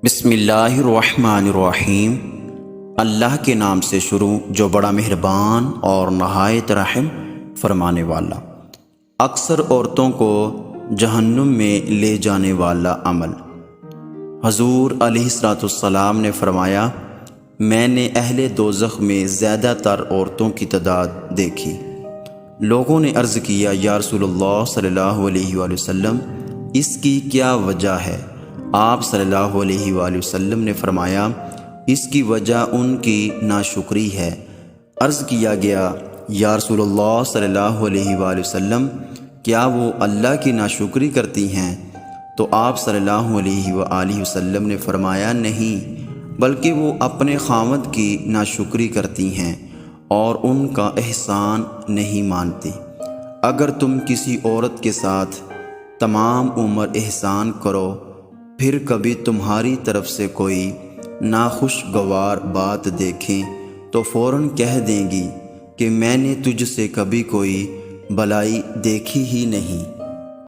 بسم اللہ الرحمن الرحیم۔ اللہ کے نام سے شروع جو بڑا مہربان اور نہایت رحم فرمانے والا۔ اکثر عورتوں کو جہنم میں لے جانے والا عمل۔ حضور علیہ الصلوۃ والسلام نے فرمایا، میں نے اہل دوزخ میں زیادہ تر عورتوں کی تعداد دیکھی۔ لوگوں نے عرض کیا، یا رسول اللہ صلی اللہ علیہ وآلہ وسلم، اس کی کیا وجہ ہے؟ آپ صلی اللہ علیہ وآلہ وسلم نے فرمایا، اس کی وجہ ان کی ناشکری ہے۔ عرض کیا گیا، یا رسول اللہ صلی اللہ علیہ وآلہ وسلم، کیا وہ اللہ کی ناشکری کرتی ہیں؟ تو آپ صلی اللہ علیہ وآلہ وسلم نے فرمایا، نہیں، بلکہ وہ اپنے خاوند کی ناشکری کرتی ہیں اور ان کا احسان نہیں مانتی۔ اگر تم کسی عورت کے ساتھ تمام عمر احسان کرو، پھر کبھی تمہاری طرف سے کوئی ناخوشگوار بات دیکھیں تو فوراً کہہ دیں گی کہ میں نے تجھ سے کبھی کوئی بلائی دیکھی ہی نہیں۔